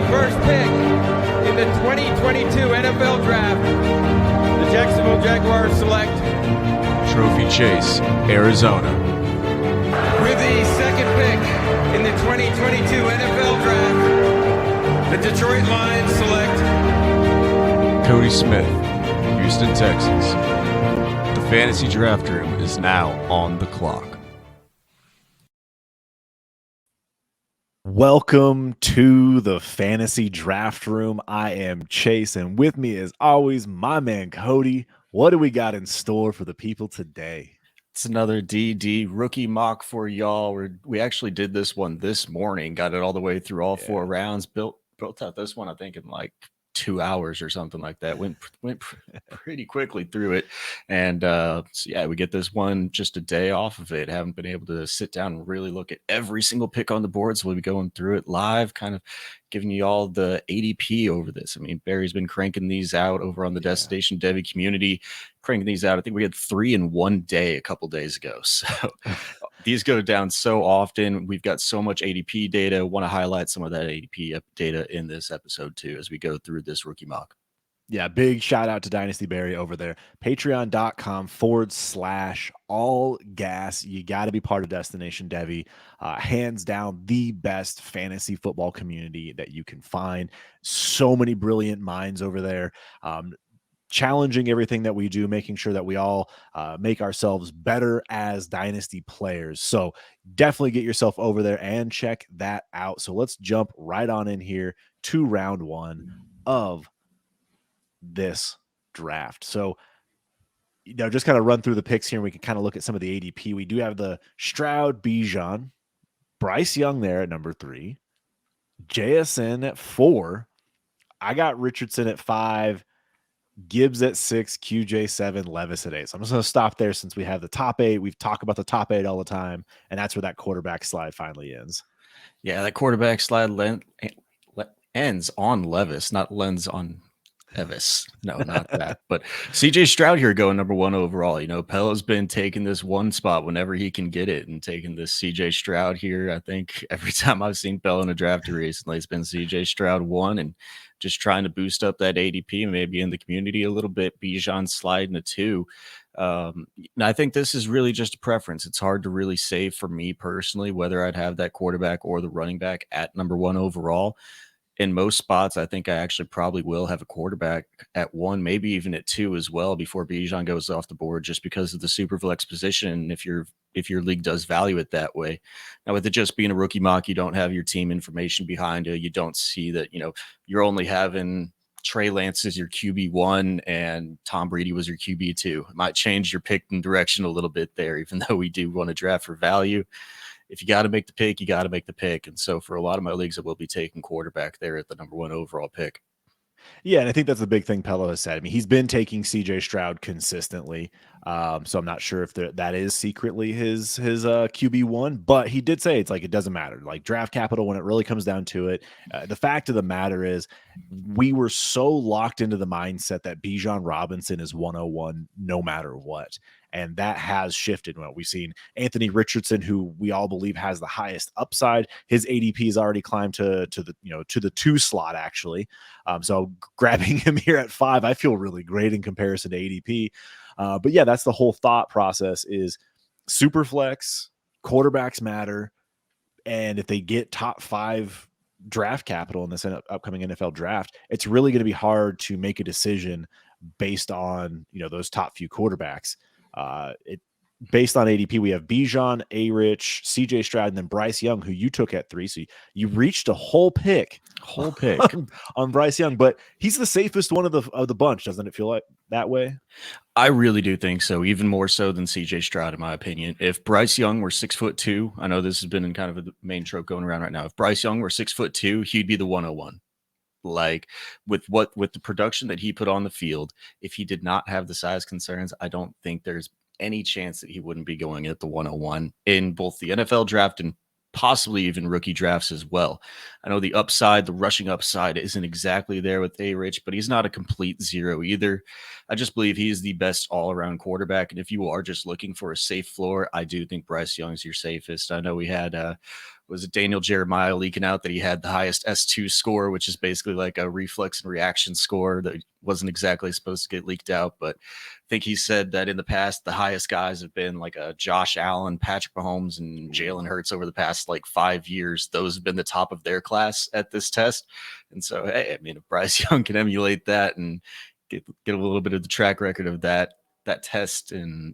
first pick in the 2022 NFL Draft, the Jacksonville Jaguars select Trophy Chase, Arizona. with the second pick in the 2022 NFL Draft, the Detroit Lions select Cody Smith, Houston, Texas. The fantasy draft room is now on the clock. Welcome to the fantasy draft room. I am Chase, and with me, as always, my man Cody. What do we got in store for the people today? It's another DD rookie mock for y'all. We actually did this one this morning, got it all the way through all 4 rounds, built out this one, I think, in like 2 hours or something like that. Went pretty quickly through it. And so yeah, we get this one just a day off of it. Haven't been able to sit down and really look at every single pick on the board. So we'll be going through it live, kind of giving you all the ADP over this. I mean, Barry's been cranking these out over on the Destination Devy community, cranking these out. I think we had 3 in one day a couple days ago. So these go down so often. We've got so much ADP data. Want to highlight some of that ADP data in this episode too, as we go through this rookie mock. Yeah, big shout out to Dynasty Barry over there. Patreon.com/all gas. You got to be part of Destination Devy. Hands down, the best fantasy football community that you can find. So many brilliant minds over there. Challenging everything that we do, making sure that we all make ourselves better as Dynasty players. So definitely get yourself over there and check that out. So let's jump right on in here to round 1 of this draft. So, just kind of run through the picks here, and we can kind of look at some of the ADP. We do have the Stroud, Bijan, Bryce Young there at number 3, JSN at 4. I got Richardson at 5, Gibbs at 6, QJ 7, Levis at 8. So I'm just going to stop there since we have the top 8. We've talked about the top 8 all the time, and that's where that quarterback slide finally ends. Yeah, that quarterback slide ends on Levis, not lens on Evis. No, not that. But CJ Stroud here going number 1 overall. You know, Pella's been taking this one spot whenever he can get it and taking this CJ Stroud here. I think every time I've seen Pella in a draft recently, it's been CJ Stroud 1 and just trying to boost up that ADP, maybe in the community a little bit. Bijan sliding to 2. I think this is really just a preference. It's hard to really say for me personally whether I'd have that quarterback or the running back at number 1 overall. In most spots, I think I actually probably will have a quarterback at 1, maybe even at 2 as well before Bijan goes off the board, just because of the super flex position. If your league does value it that way. Now, with it just being a rookie mock, you don't have your team information behind you. You don't see that, you're only having Trey Lance as your QB1 and Tom Brady was your QB2. It might change your pick and direction a little bit there, even though we do want to draft for value. If you got to make the pick, you got to make the pick. And so for a lot of my leagues, I will be taking quarterback there at the number 1 overall pick. Yeah, and I think that's the big thing Pello has said. I mean, he's been taking CJ Stroud consistently. So I'm not sure if that is secretly his QB1, but he did say it's like it doesn't matter. Like draft capital, when it really comes down to it, the fact of the matter is we were so locked into the mindset that Bijan Robinson is 101 no matter what. And that has shifted. Well, we've seen Anthony Richardson, who we all believe has the highest upside. His ADP has already climbed to the 2 slot, actually. So grabbing him here at 5, I feel really great in comparison to ADP. But yeah, that's the whole thought process is super flex, quarterbacks matter. And if they get top 5 draft capital in this upcoming NFL draft, it's really going to be hard to make a decision based on, those top few quarterbacks. Based on ADP, we have Bijan, A-Rich, CJ Stroud, and then Bryce Young, who you took at 3. So you reached a whole pick on Bryce Young, but he's the safest one of the bunch. Doesn't it feel like that way? I really do think so, even more so than CJ Stroud, in my opinion. If Bryce Young were 6'2", I know this has been in kind of a main trope going around right now. If Bryce Young were 6'2", he'd be the 101. Like with the production that he put on the field, if he did not have the size concerns, I don't think there's any chance that he wouldn't be going at the 101 in both the NFL draft and possibly even rookie drafts as well. I know the rushing upside isn't exactly there with A-Rich, but he's not a complete zero either. I just believe he's the best all-around quarterback. And if you are just looking for a safe floor, I do think Bryce Young's your safest. I know we had was it Daniel Jeremiah leaking out that he had the highest S2 score, which is basically like a reflex and reaction score that wasn't exactly supposed to get leaked out. But I think he said that in the past, the highest guys have been like a Josh Allen, Patrick Mahomes, and Jalen Hurts over the past like 5 years. Those have been the top of their class at this test. And so, hey, I mean, if Bryce Young can emulate that and get a little bit of the track record of that test and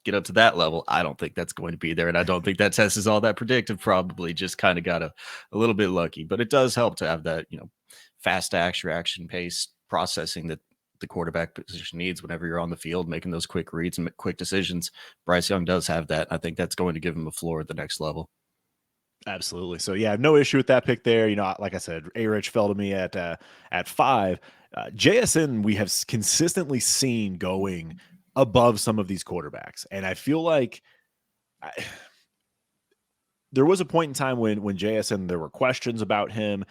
get up to that level, I don't think that's going to be there. And I don't think that test is all that predictive. Probably just kind of got a little bit lucky, but it does help to have that, fast reaction pace processing that the quarterback position needs whenever you're on the field, making those quick reads and quick decisions. Bryce Young does have that. I think that's going to give him a floor at the next level. Absolutely. So yeah, no issue with that pick there. Like I said, A-Rich fell to me at 5. JSN, we have consistently seen going above some of these quarterbacks. And I feel like there was a point in time when JSN, there were questions about him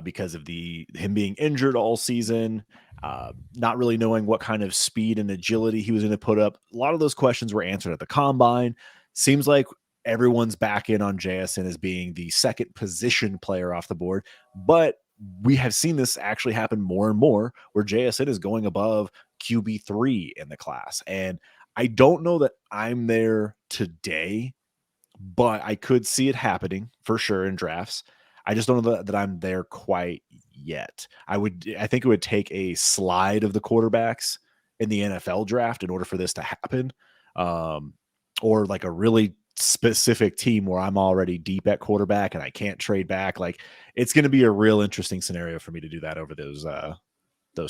because of him being injured all season, not really knowing what kind of speed and agility he was going to put up. A lot of those questions were answered at the combine. Seems like everyone's back in on JSN as being the second position player off the board, but we have seen this actually happen more and more where JSN is going above QB3 in the class. And I don't know that I'm there today, but I could see it happening for sure in drafts. I just don't know that I'm there quite yet. I think it would take a slide of the quarterbacks in the NFL draft in order for this to happen. Or like a really specific team where I'm already deep at quarterback and I can't trade back. Like, it's going to be a real interesting scenario for me to do that over those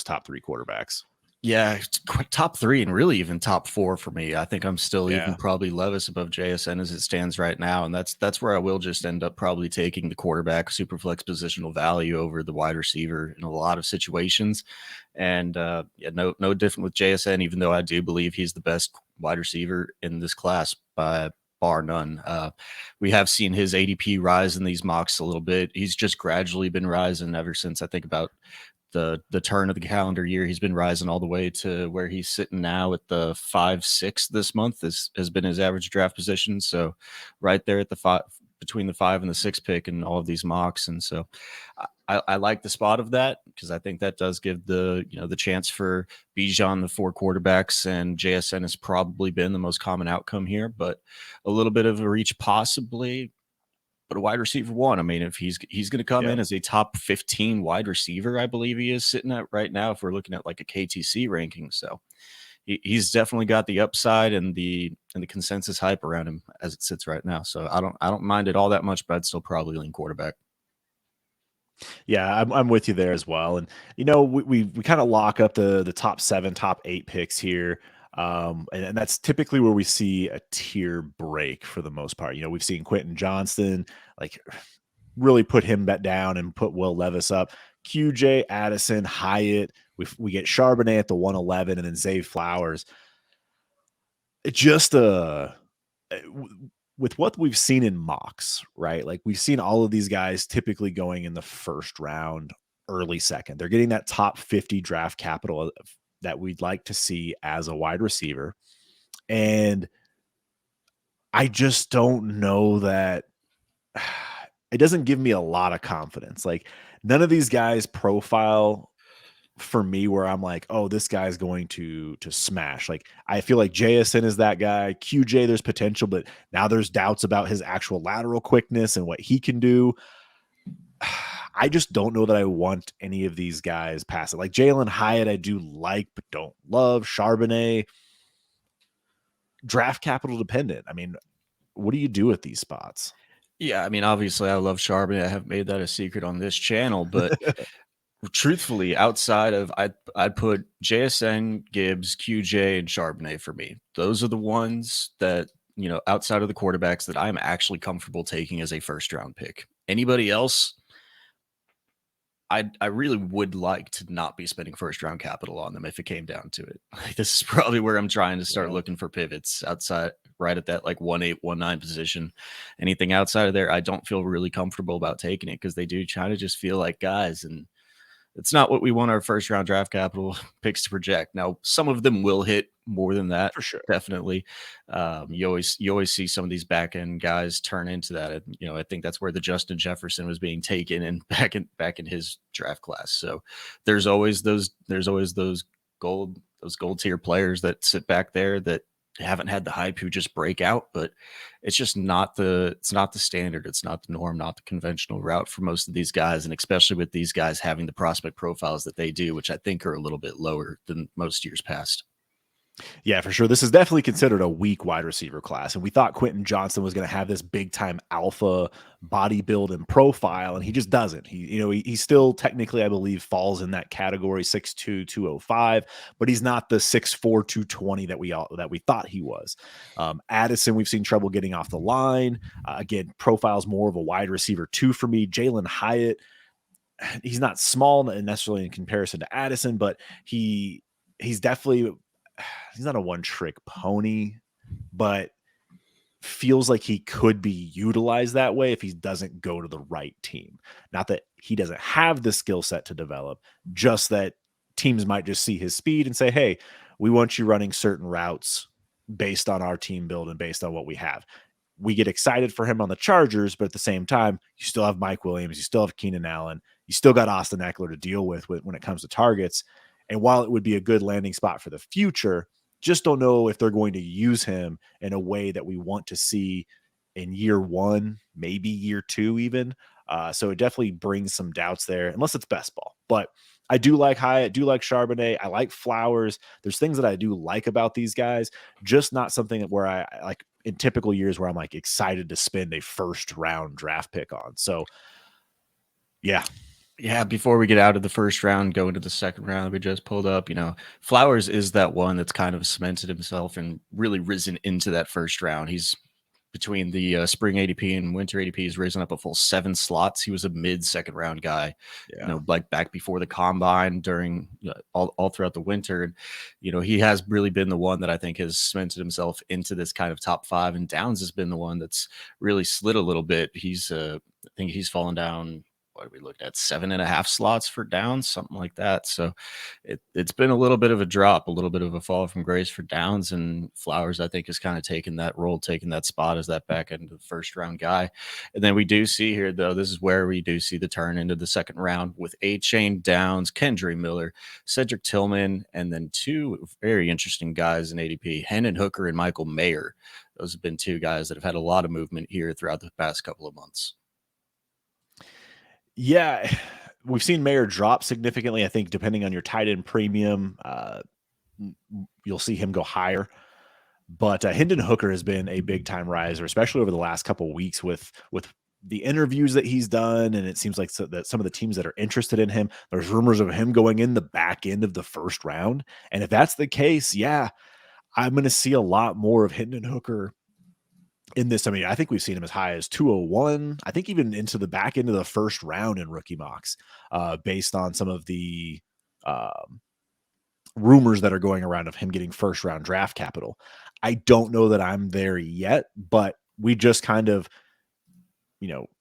top 3 quarterbacks. Yeah, top 3 and really even top 4 for me. I think I'm still even probably Levis above JSN as it stands right now, and that's where I will just end up probably taking the quarterback superflex positional value over the wide receiver in a lot of situations. And no different with JSN, even though I do believe he's the best wide receiver in this class by bar none. We have seen his ADP rise in these mocks a little bit. He's just gradually been rising ever since I think about the turn of the calendar year. He's been rising all the way to where he's sitting now at the 5-6 this month has been his average draft position. So right there at the 5, between the 5 and the 6 pick in all of these mocks. And so I like the spot of that because I think that does give the chance for Bijan, the 4 quarterbacks, and JSN has probably been the most common outcome here, but a little bit of a reach possibly. But a wide receiver 1, I mean, if he's going to come in as a top 15 wide receiver, I believe he is sitting at right now, if we're looking at like a KTC ranking. So he's definitely got the upside and the consensus hype around him as it sits right now. So I don't mind it all that much, but I'd still probably lean quarterback. Yeah, I'm with you there as well. And we kind of lock up the top 7, top 8 picks here. And that's typically where we see a tier break for the most part. We've seen Quentin Johnston like really put him back down and put Will Levis up. QJ, Addison, Hyatt. We get Charbonnet at the 111 and then Zay Flowers. Just with what we've seen in mocks, right? Like, we've seen all of these guys typically going in the first round, early second. They're getting that top 50 draft capital that we'd like to see as a wide receiver. And I just don't know that it doesn't give me a lot of confidence. Like, none of these guys profile for me where I'm like, oh, this guy's going to smash. Like, I feel like JSN is that guy. QJ, there's potential, but now there's doubts about his actual lateral quickness and what he can do. I just don't know that I want any of these guys past it. Like Jalen Hyatt, I do like, but don't love. Charbonnet, draft capital dependent. I mean, what do you do with these spots? Yeah, I mean, obviously I love Charbonnet. I haven't made that a secret on this channel, but truthfully, outside of I'd put JSN, Gibbs, QJ, and Charbonnet for me. Those are the ones that, outside of the quarterbacks that I'm actually comfortable taking as a first round pick. Anybody else, I really would like to not be spending first round capital on them if it came down to it. Like, this is probably where I'm trying to start looking for pivots outside, right at that like 1-8, 1-9 position. Anything outside of there, I don't feel really comfortable about taking it because they do kind of just feel like guys, and it's not what we want our first round draft capital picks to project. Now, some of them will hit more than that. For sure. Definitely. You always see some of these back end guys turn into that. I think that's where the Justin Jefferson was being taken and back in his draft class. So there's always those gold tier players that sit back there that haven't had the hype who just break out, but it's just not the standard. It's not the norm, not the conventional route for most of these guys. And especially with these guys having the prospect profiles that they do, which I think are a little bit lower than most years past. Yeah, for sure. This is definitely considered a weak wide receiver class. And we thought Quentin Johnson was going to have this big time alpha body build and profile, and he just doesn't. He still technically, I believe, falls in that category 6'2", 205, but he's not the 6'4", 220 that we thought he was. Addison, we've seen trouble getting off the line. Again, profiles more of a wide receiver 2 for me. Jalen Hyatt, he's not small necessarily in comparison to Addison, but he's definitely, he's not a one-trick pony, but feels like he could be utilized that way if he doesn't go to the right team. Not that he doesn't have the skill set to develop, just that teams might just see his speed and say, hey, we want you running certain routes based on our team build and based on what we have. We get excited for him on the Chargers, but at the same time, you still have Mike Williams, you still have Keenan Allen, you still got Austin Eckler to deal with when it comes to targets. And while it would be a good landing spot for the future, just don't know if they're going to use him in a way that we want to see in year 1, maybe year 2 even. So it definitely brings some doubts there, unless it's best ball. But I do like Hyatt, do like Charbonnet. I like Flowers. There's things that I do like about these guys, just not something where I like in typical years where I'm like excited to spend a first round draft pick on. So yeah. Yeah, before we get out of the first round, go into the second round, we just pulled up, Flowers is that one that's kind of cemented himself and really risen into that first round. He's between the spring ADP and winter ADP, he's risen up a full 7 slots. He was a mid-second round guy, like back before the combine during all throughout the winter. And, he has really been the one that I think has cemented himself into this kind of top 5. And Downs has been the one that's really slid a little bit. I think he's fallen down. What we looked at 7.5 slots for Downs, something like that. So it's been a little bit of a drop, a little bit of a fall from grace for Downs, and Flowers, I think, has kind of taken that role, taken that spot as that back end of the first round guy. And then we do see here, though, this is where we do see the turn into the second round with A-Chain, Downs, Kendre Miller, Cedric Tillman, and then 2 very interesting guys in ADP, Hendon Hooker and Michael Mayer. Those have been 2 guys that have had a lot of movement here throughout the past couple of months. Yeah, we've seen Mayer drop significantly. I think depending on your tight end premium, you'll see him go higher. But Hendon Hooker has been a big time riser, especially over the last couple of weeks with the interviews that he's done. And it seems like that some of the teams that are interested in him, there's rumors of him going in the back end of the first round. And if that's the case, yeah, I'm going to see a lot more of Hendon Hooker in this. I mean, I think we've seen him as high as 201. I think even into the back end of the first round in rookie mocks, based on some of the rumors that are going around of him getting first round draft capital. I don't know that I'm there yet, but we just kind of,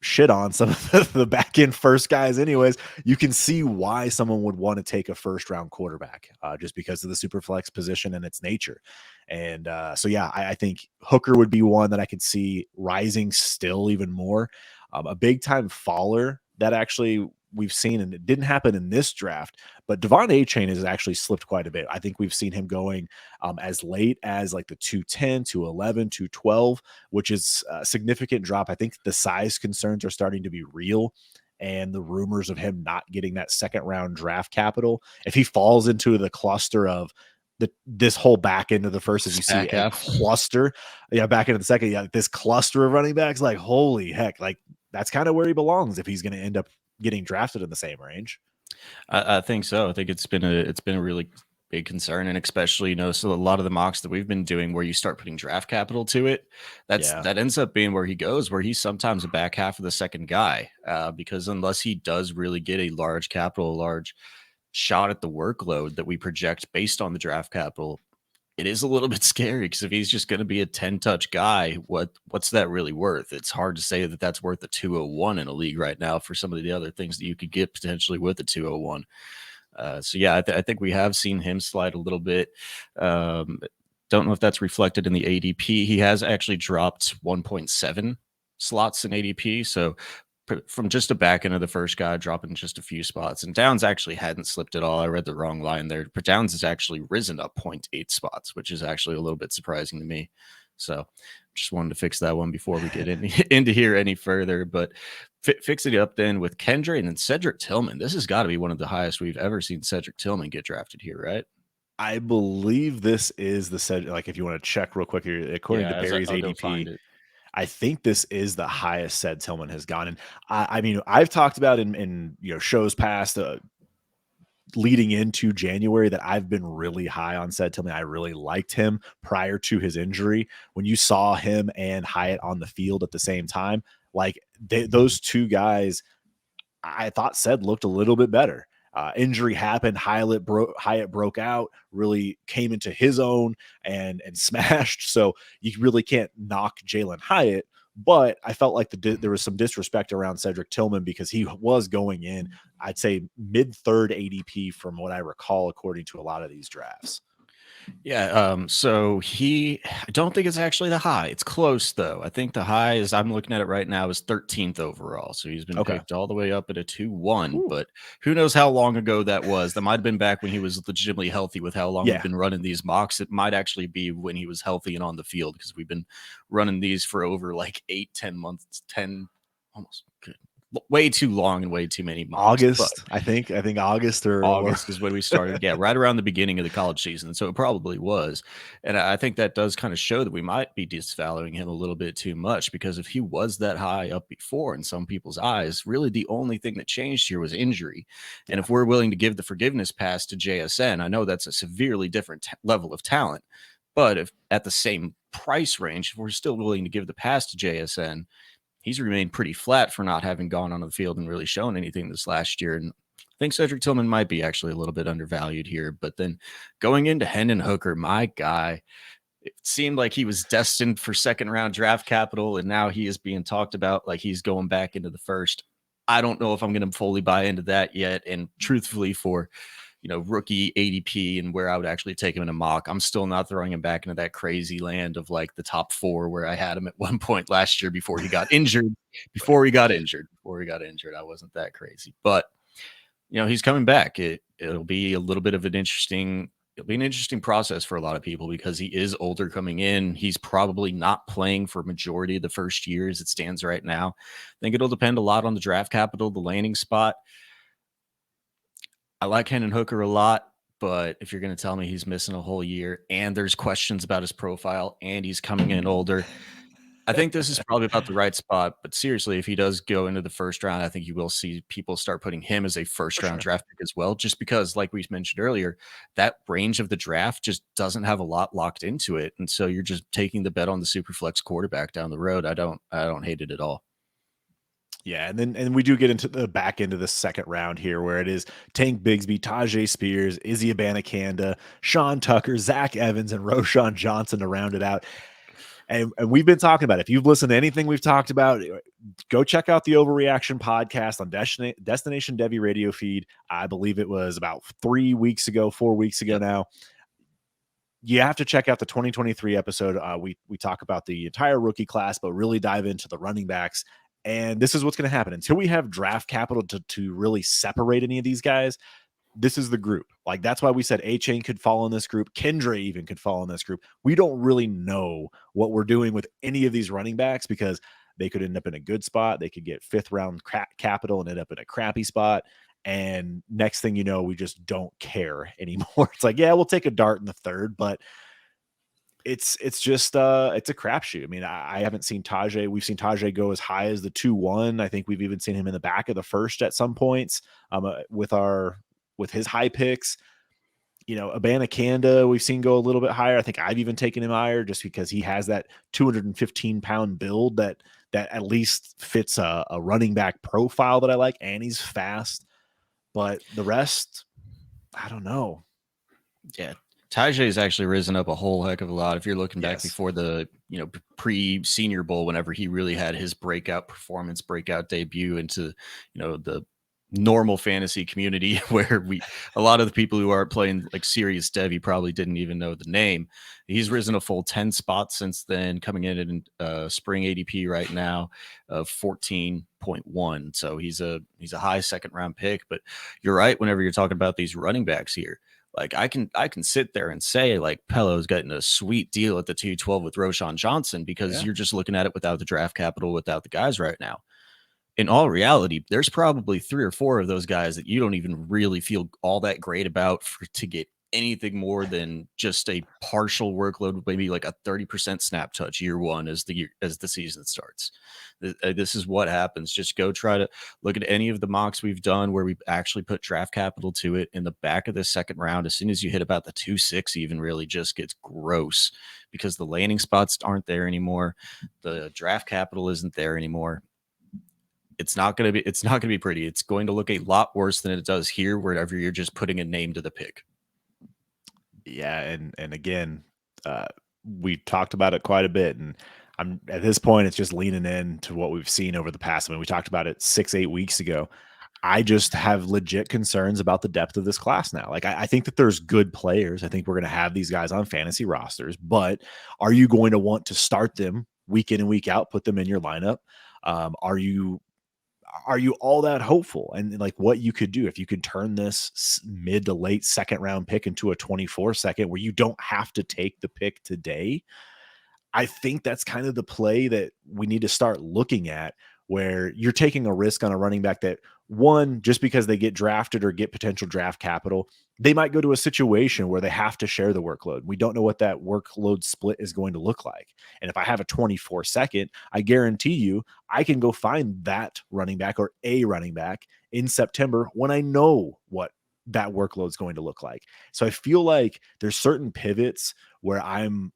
shit on some of the back end first guys anyways. You can see why someone would want to take a first round quarterback, just because of the super flex position and its nature. And so, yeah, I think Hooker would be one that I could see rising still even more. A big time faller that actually we've seen, and it didn't happen in this draft, but Devon A-Chain has actually slipped quite a bit. I think we've seen him going as late as like the 210, 211, 212, which is a significant drop. I think the size concerns are starting to be real, and the rumors of him not getting that second round draft capital, if he falls into the cluster of this whole back end of the first, as you see a cluster, back into the second, this cluster of running backs, like holy heck, like that's kind of where he belongs if he's going to end up getting drafted in the same range. I think so. I think it's been a really big concern, and especially so a lot of the mocks that we've been doing where you start putting draft capital to it, that ends up being where he goes, where he's sometimes a back half of the second guy, because unless he does really get a large capital, large shot at the workload that we project based on the draft capital, it is a little bit scary, because if he's just going to be a 10-touch guy, what's that really worth? It's hard to say that that's worth a 201 in a league right now for some of the other things that you could get potentially with a 201. So yeah, I think we have seen him slide a little bit. don't know if that's reflected in the ADP. He has actually dropped 1.7 slots in ADP. So from just a back end of the first guy, dropping just a few spots. And Downs actually hadn't slipped at all. I read the wrong line there, but Downs has actually risen up 0.8 spots, which is actually a little bit surprising to me. So just wanted to fix that one before we get into here any further. But fixing it up then with Kendra and then Cedric Tillman. This has got to be one of the highest we've ever seen Cedric Tillman get drafted here, right? I believe this is the Cedric. Like, if you want to check real quick here, according to Barry's ADP, I think this is the highest Ced Tillman has gone. And I mean, I've talked about in shows past, leading into January, that I've been really high on Ced Tillman. I really liked him prior to his injury. When you saw him and Hyatt on the field at the same time, like those two guys, I thought Ced looked a little bit better. Injury happened. Hyatt broke out, really came into his own and smashed. So you really can't knock Jalen Hyatt. But I felt like there was some disrespect around Cedric Tillman because he was going in, I'd say, mid-third ADP from what I recall, according to a lot of these drafts. Yeah. So I don't think it's actually the high. It's close though. I think the high is, I'm looking at it right now, is 13th overall. So he's been picked all the way up at a 2-1, but who knows how long ago that was. That might've been back when he was legitimately healthy with how long we've been running these mocks. It might actually be when he was healthy and on the field, because we've been running these for over like 8-10 months, 10 almost good. Way too long and way too many mocks. August, I think August is when we started. Yeah, right around the beginning of the college season. So it probably was. And I think that does kind of show that we might be disvaluing him a little bit too much, because if he was that high up before in some people's eyes, really the only thing that changed here was injury. And if we're willing to give the forgiveness pass to JSN, I know that's a severely different level of talent. But if at the same price range, if we're still willing to give the pass to JSN, he's remained pretty flat for not having gone on the field and really shown anything this last year. And I think Cedric Tillman might be actually a little bit undervalued here. But then going into Hendon Hooker, my guy, it seemed like he was destined for second round draft capital, and now he is being talked about like he's going back into the first. I don't know if I'm going to fully buy into that yet. And truthfully, for rookie ADP and where I would actually take him in a mock, I'm still not throwing him back into that crazy land of like the top 4 where I had him at one point last year before he got injured. Before he got injured, I wasn't that crazy. But he's coming back. It'll be a little bit of an interesting process for a lot of people, because he is older coming in. He's probably not playing for majority of the first year as it stands right now. I think it'll depend a lot on the draft capital, the landing spot. I like Hendon Hooker a lot, but if you're going to tell me he's missing a whole year and there's questions about his profile and he's coming in older, I think this is probably about the right spot. But seriously, if he does go into the first round, I think you will see people start putting him as a first round draft pick as well, just because, like we mentioned earlier, that range of the draft just doesn't have a lot locked into it. And so you're just taking the bet on the super flex quarterback down the road. I don't hate it at all. Yeah, and we do get into the back end of the second round here, where it is Tank Bigsby, Tajay Spears, Izzy Abanikanda, Sean Tucker, Zach Evans, and Roshan Johnson to round it out. And we've been talking about it. If you've listened to anything we've talked about, go check out the Overreaction podcast on Destination Devy radio feed. I believe it was about 4 weeks ago now. You have to check out the 2023 episode. We talk about the entire rookie class, but really dive into the running backs. And this is what's going to happen until we have draft capital to really separate any of these guys. This is the group. Like, that's why we said A-Chain could fall in this group. Kendra even could fall in this group. We don't really know what we're doing with any of these running backs, because they could end up in a good spot. They could get 5th round capital and end up in a crappy spot. And next thing you know, we just don't care anymore. It's like, yeah, we'll take a dart in the 3rd, but it's just it's a crapshoot. I mean, I haven't seen Tajay. We've seen Tajay go as high as the 2-1. I think we've even seen him in the back of the 1st at some points with his high picks. Abanikanda, we've seen go a little bit higher. I think I've even taken him higher just because he has that 215-pound build that at least fits a running back profile that I like, and he's fast. But the rest, I don't know. Yeah. Tajay's actually risen up a whole heck of a lot. If you're looking back before the, pre-Senior Bowl, whenever he really had his breakout performance, breakout debut into, the normal fantasy community where a lot of the people who aren't playing like serious Devy probably didn't even know the name. He's risen a full 10 spots since then, coming in spring ADP right now of 14.1. So he's a high second round pick. But you're right, whenever you're talking about these running backs here, like I can sit there and say like Pelo's getting a sweet deal at the 212 with Roshan Johnson, because you're just looking at it without the draft capital, without the guys right now. In all reality, there's probably 3 or 4 of those guys that you don't even really feel all that great about to get anything more than just a partial workload, maybe like a 30% snap touch year one as the season starts. This is what happens. Just go try to look at any of the mocks we've done where we've actually put draft capital to it in the back of the second round. As soon as you hit about the 2-6, even really just gets gross because the landing spots aren't there anymore. The draft capital isn't there anymore. It's not going to be pretty. It's going to look a lot worse than it does here, wherever you're just putting a name to the pick. Yeah, and again, we talked about it quite a bit, and I'm at this point, it's just leaning in to what we've seen over the past. I mean, we talked about it 6-8 weeks ago. I just have legit concerns about the depth of this class now. Like, I think that there's good players. I think we're going to have these guys on fantasy rosters, but are you going to want to start them week in and week out, put them in your lineup? Are you all that hopeful? And like what you could do if you could turn this mid to late second round pick into a 24-second where you don't have to take the pick today. I think that's kind of the play that we need to start looking at, where you're taking a risk on a running back that, one, just because they get drafted or get potential draft capital, they might go to a situation where they have to share the workload. We don't know what that workload split is going to look like. And if I have a 24-second, I guarantee you I can go find that running back or a running back in September when I know what that workload is going to look like. So I feel like there's certain pivots where I'm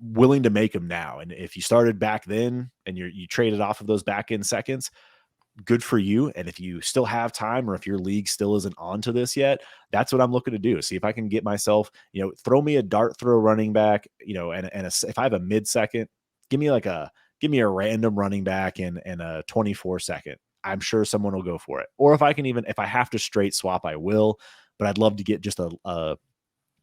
willing to make them now. And if you started back then and you traded off of those back end seconds, good for you. And if you still have time, or if your league still isn't onto this yet, that's what I'm looking to do. See if I can get myself, throw me a dart throw running back, if I have a mid second, give me a random running back and a 24-second. I'm sure someone will go for it. Or if I have to straight swap, I will, but I'd love to get just a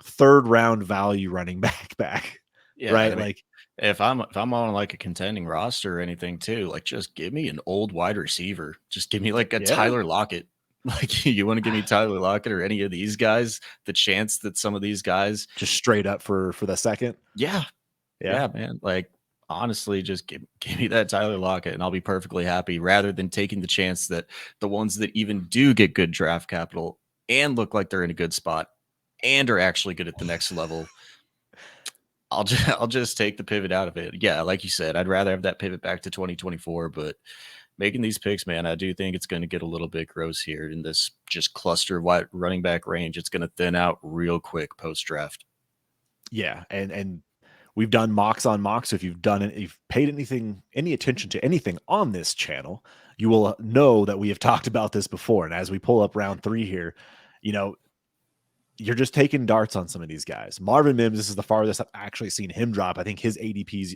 third round value running back. Yeah, right. I mean, Like if I'm on like a contending roster or anything too, like just give me an old wide receiver. Just give me like a Tyler Lockett. Like, you want to give me Tyler Lockett or any of these guys? The chance that some of these guys just straight up for the second. Yeah, man. Like, honestly, just give me that Tyler Lockett and I'll be perfectly happy, rather than taking the chance that the ones that even do get good draft capital and look like they're in a good spot and are actually good at the next level. I'll just take the pivot out of it. Yeah, like you said, I'd rather have that pivot back to 2024, but making these picks, man, I do think it's going to get a little bit gross here in this just cluster wide running back range. It's going to thin out real quick post draft. Yeah, and we've done mocks on mocks. So if you've paid any attention to anything on this channel, you will know that we have talked about this before. And as we pull up round 3 here, you're just taking darts on some of these guys. Marvin Mims, this is the farthest I've actually seen him drop. I think his ADP's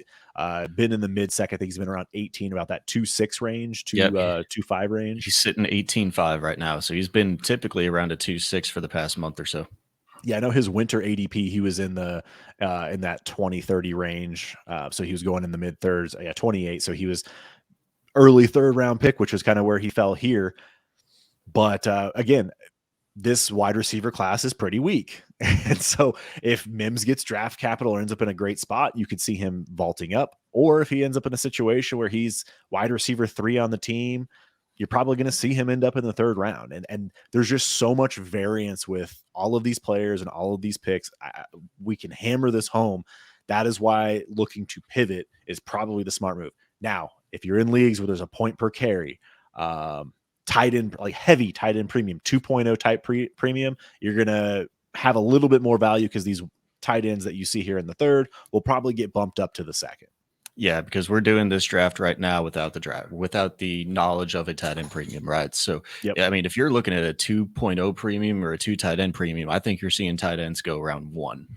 been in the mid second. I think he's been around 18, about that 2.6 range, 2.5 range. He's sitting 18.5 right now. So he's been typically around a 2.6 for the past month or so. Yeah, I know his winter ADP, he was in the in that 20-30 range. So he was going in the mid thirds. Yeah, 28. So he was early third round pick, which was kind of where he fell here. But again, this wide receiver class is pretty weak. And so if Mims gets draft capital or ends up in a great spot, you could see him vaulting up. Or if he ends up in a situation where he's wide receiver 3 on the team, you're probably going to see him end up in the third round. And there's just so much variance with all of these players and all of these picks. We can hammer this home. That is why looking to pivot is probably the smart move. Now, if you're in leagues where there's a point per carry, tight end, like heavy tight end premium, 2.0 type premium, you're going to have a little bit more value because these tight ends that you see here in the third will probably get bumped up to the second. Yeah, because we're doing this draft right now without the knowledge of a tight end premium, right? So, I mean, if you're looking at a 2.0 premium or a 2 tight end premium, I think you're seeing tight ends go around 1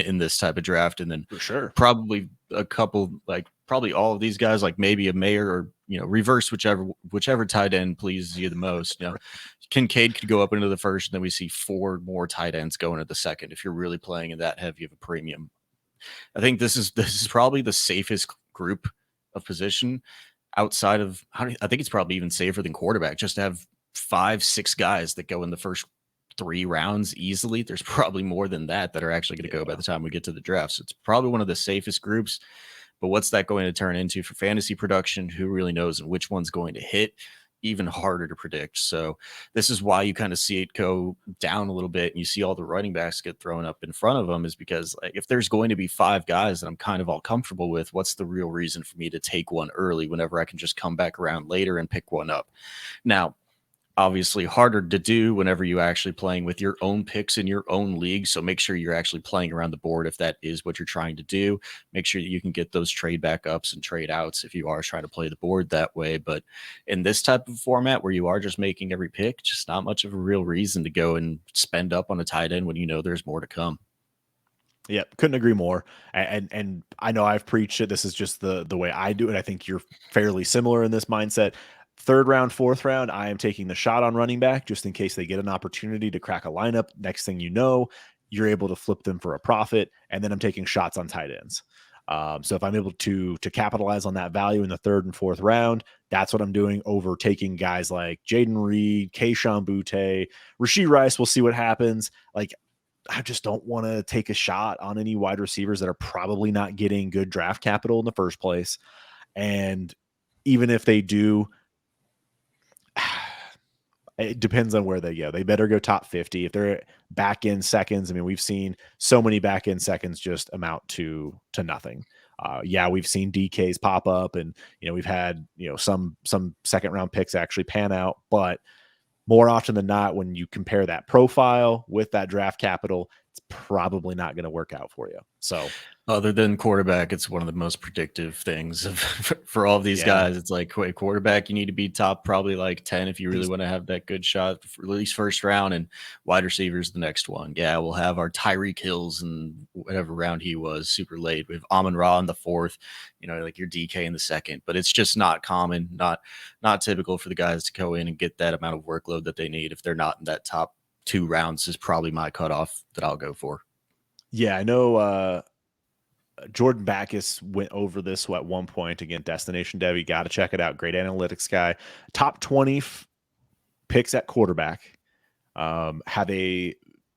in this type of draft. And then for sure, probably a couple, like probably all of these guys, like maybe a Mayer or, reverse whichever tight end pleases you the most. Kincaid could go up into the first, and then we see 4 more tight ends going into the second. If you're really playing in that heavy of a premium, I think this is probably the safest group of position outside of. I think it's probably even safer than quarterback. Just to have 5-6 guys that go in the first 3 rounds easily. There's probably more than that are actually going to go by the time we get to the draft. So it's probably one of the safest groups. But what's that going to turn into for fantasy production? Who really knows, and which one's going to hit? Even harder to predict. So this is why you kind of see it go down a little bit, and you see all the running backs get thrown up in front of them, is because like, if there's going to be 5 guys that I'm kind of all comfortable with, what's the real reason for me to take one early whenever I can just come back around later and pick one up? Now, obviously harder to do whenever you're actually playing with your own picks in your own league. So make sure you're actually playing around the board if that is what you're trying to do. Make sure that you can get those trade backups and trade outs if you are trying to play the board that way. But in this type of format where you are just making every pick, just not much of a real reason to go and spend up on a tight end when you know there's more to come. Yep, couldn't agree more. And I know I've preached it. This is just the way I do it. I think you're fairly similar in this mindset. 3rd round, 4th round, I am taking the shot on running back just in case they get an opportunity to crack a lineup. Next thing you know, you're able to flip them for a profit, and then I'm taking shots on tight ends. So if I'm able to capitalize on that value in the 3rd and 4th round, that's what I'm doing over taking guys like Jaden Reed, Kayshon Boutte, Rashee Rice. We'll see what happens. Like, I just don't want to take a shot on any wide receivers that are probably not getting good draft capital in the first place. And even if they do, it depends on where they go. They better go top 50. If they're back end seconds, I mean, we've seen so many back end seconds just amount to nothing. Yeah, we've seen DKs pop up, and we've had some second round picks actually pan out, but more often than not, when you compare that profile with that draft capital, it's probably not going to work out for you. So other than quarterback, it's one of the most predictive things for all of these guys. It's like quarterback, you need to be top probably like 10 if you really want to have that good shot for at least first round, and wide receivers the next one. Yeah, we'll have our Tyreek Hills and whatever round he was super late. We have Amon-Ra in the 4th, like your DK in the 2nd, but it's just not common, not typical for the guys to go in and get that amount of workload that they need if they're not in that top 2 rounds is probably my cutoff that I'll go for. Yeah, I know Jordan Backus went over this at one point. Again, Destination Devy, got to check it out. Great analytics guy. Top 20 picks at quarterback have a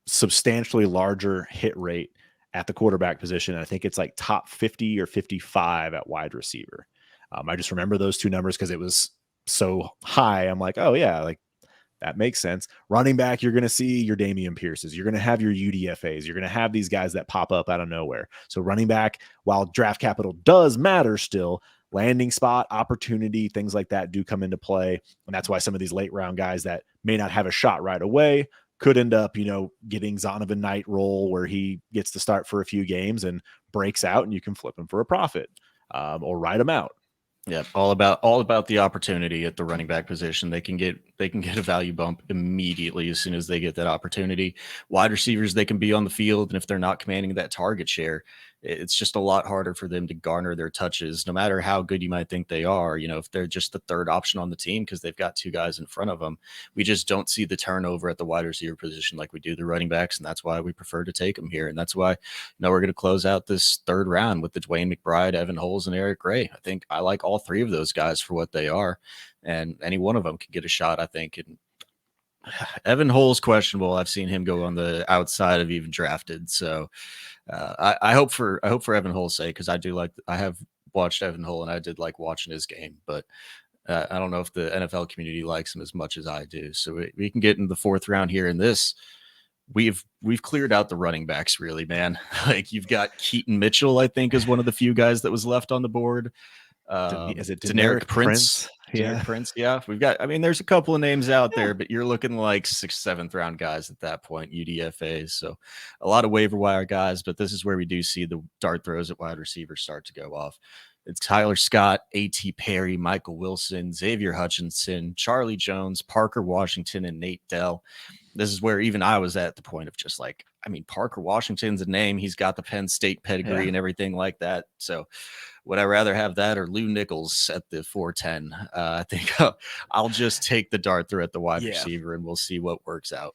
substantially larger hit rate at the quarterback position. I think it's like top 50 or 55 at wide receiver. I just remember those 2 numbers because it was so high. I'm like, oh yeah, like that makes sense. Running back, you're going to see your Damian Pierces. You're going to have your UDFAs. You're going to have these guys that pop up out of nowhere. So running back, while draft capital does matter still, landing spot, opportunity, things like that do come into play. And that's why some of these late round guys that may not have a shot right away could end up, getting Zonovan Knight role where he gets to start for a few games and breaks out, and you can flip him for a profit or ride him out. Yeah, all about the opportunity at the running back position. They can get a value bump immediately as soon as they get that opportunity. Wide receivers, they can be on the field, and if they're not commanding that target share, it's just a lot harder for them to garner their touches, no matter how good you might think they are. If they're just the 3rd option on the team because they've got 2 guys in front of them, we just don't see the turnover at the wide receiver position like we do the running backs, and that's why we prefer to take them here. And that's why we're going to close out this 3rd round with the Dwayne McBride, Evan Holes, and Eric Gray. I think I like all 3 of those guys for what they are, and any one of them can get a shot, I think. And Evan Holes questionable. I've seen him go on the outside of even drafted. So I hope for Evan Holes' sake, because I have watched Evan Hull and I did like watching his game, but I don't know if the NFL community likes him as much as I do. So we can get into the 4th round here in this. We've cleared out the running backs, really, man. Like you've got Keaton Mitchell, I think, is one of the few guys that was left on the board. Is it Deneric Prince? Yeah. Deneric Prince. Yeah. We've got, there's a couple of names out there, but you're looking like 6th, 7th round guys at that point, UDFAs. So a lot of waiver wire guys, but this is where we do see the dart throws at wide receivers start to go off. It's Tyler Scott, A.T. Perry, Michael Wilson, Xavier Hutchinson, Charlie Jones, Parker Washington, and Nate Dell. This is where even I was at the point of just like, I mean, Parker Washington's a name. He's got the Penn State pedigree and everything like that. So would I rather have that or Lou Nichols at the 410? I think I'll just take the dart through at the wide receiver, and we'll see what works out.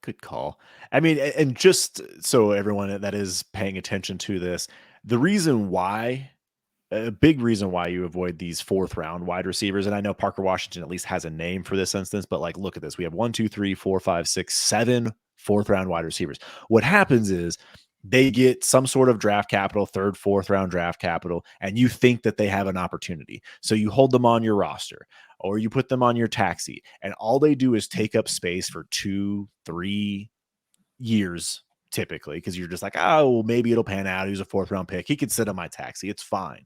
Good call. I mean, and just so everyone that is paying attention to this, the reason why, a big reason why you avoid these 4th round wide receivers, and I know Parker Washington at least has a name for this instance, but like, look at this. We have 1, 2, 3, 4, 5, 6, 7 4th round wide receivers. What happens is they get some sort of draft capital, 3rd, 4th round draft capital, and you think that they have an opportunity. So you hold them on your roster or you put them on your taxi, and all they do is take up space for 2, 3 years typically, because you're just like, oh, well, maybe it'll pan out. He's a 4th round pick. He could sit on my taxi. It's fine.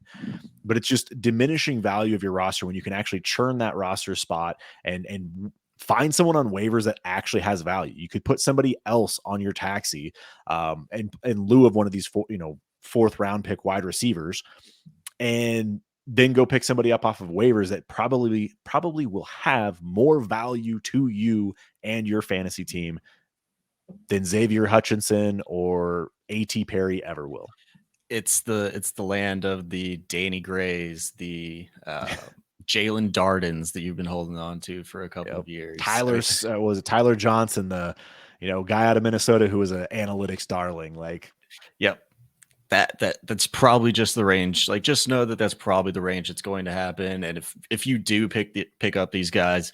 But it's just diminishing value of your roster when you can actually churn that roster spot and find someone on waivers that actually has value. You could put somebody else on your taxi and in lieu of one of these 4th round pick wide receivers, and then go pick somebody up off of waivers that probably will have more value to you and your fantasy team than Xavier Hutchinson or A.T. Perry ever will. It's the land of the Danny Grays, the Jalen Dardens that you've been holding on to for a couple of years. Was it Tyler Johnson, the guy out of Minnesota who was an analytics darling? Like, yep. That's probably just the range. Like, just know that that's probably the range that's going to happen. And if you do pick up these guys,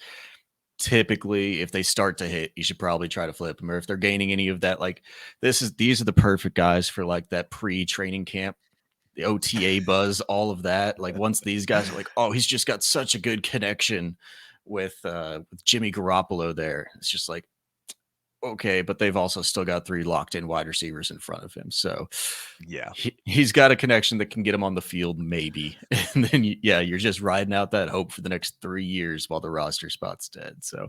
typically if they start to hit, you should probably try to flip them. Or if they're gaining any of that, like these are the perfect guys for like that pre-training camp, the OTA buzz, all of that. Like once these guys are like, oh, he's just got such a good connection with Jimmy Garoppolo there. It's just like, okay, but they've also still got 3 locked in wide receivers in front of him. So yeah, he's got a connection that can get him on the field maybe. And then, you're just riding out that hope for the next 3 years while the roster spot's dead. So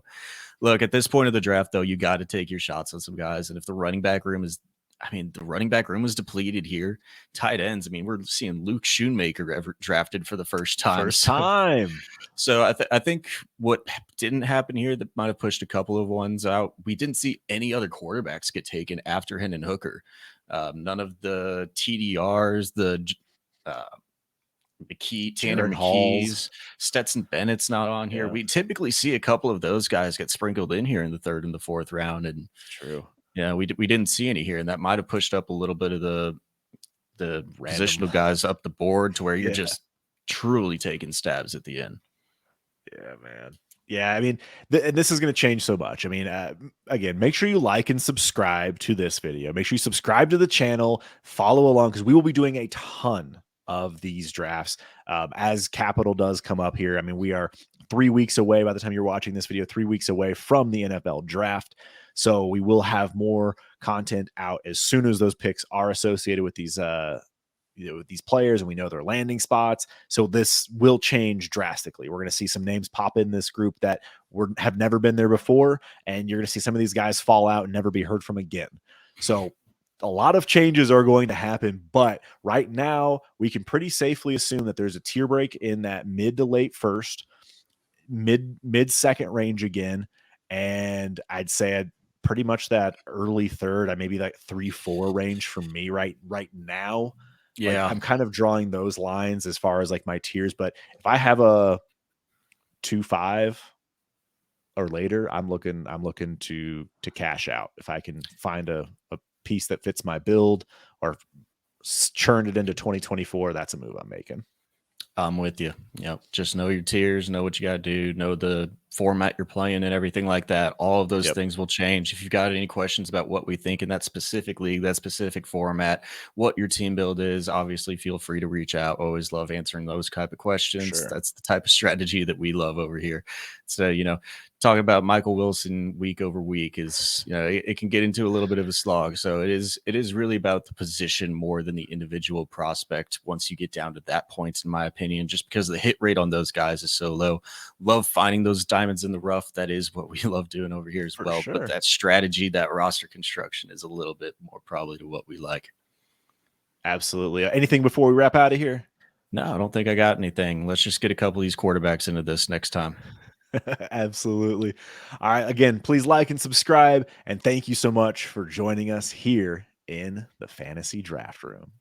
look, at this point of the draft, though, you got to take your shots on some guys. And if the running back room is, the running back room was depleted here. Tight ends, we're seeing Luke Schoonmaker ever drafted for the first time. So I think what didn't happen here that might have pushed a couple of ones out, we didn't see any other quarterbacks get taken after Hendon Hooker. None of the TDRs, the Tanner McKees, Stetson Bennett's not on here. We typically see a couple of those guys get sprinkled in here in the 3rd and the 4th round. And true. Yeah, we didn't see any here, and that might have pushed up a little bit of the positional guys up the board to where you're just truly taking stabs at the end. Yeah, man. Yeah, and this is going to change so much. Again, make sure you like and subscribe to this video. Make sure you subscribe to the channel, follow along, because we will be doing a ton of these drafts as capital does come up here. We are 3 weeks away by the time you're watching this video, 3 weeks away from the NFL draft. So we will have more content out as soon as those picks are associated with these with these players, and we know their landing spots. So this will change drastically. We're going to see some names pop in this group that have never been there before, and you're going to see some of these guys fall out and never be heard from again. So a lot of changes are going to happen, but right now we can pretty safely assume that there's a tier break in that mid to late first, mid second range again, and I'd say pretty much that early 3rd, maybe like 3-4 range for me right now. Yeah, I'm kind of drawing those lines as far as like my tiers, but if I have a 2-5 or later, I'm looking to cash out. If I can find a piece that fits my build or churn it into 2024, that's a move I'm making. I'm with you. Just know your tiers, know what you got to do, know the format you're playing and everything like that. All of those things will change. If you've got any questions about what we think in that specific league, that specific format, what your team build is, obviously feel free to reach out. Always love answering those type of questions. Sure. That's the type of strategy that we love over here. So, talking about Michael Wilson week over week is, it can get into a little bit of a slog. So it is really about the position more than the individual prospect once you get down to that point, in my opinion, just because the hit rate on those guys is so low. Love finding those diamonds in the rough. That is what we love doing over here as well. Sure. But that strategy, that roster construction is a little bit more probably to what we like. Absolutely. Anything before we wrap out of here? No, I don't think I got anything. Let's just get a couple of these quarterbacks into this next time. Absolutely. All right. Again, please like and subscribe. And thank you so much for joining us here in the Fantasy Draft Room.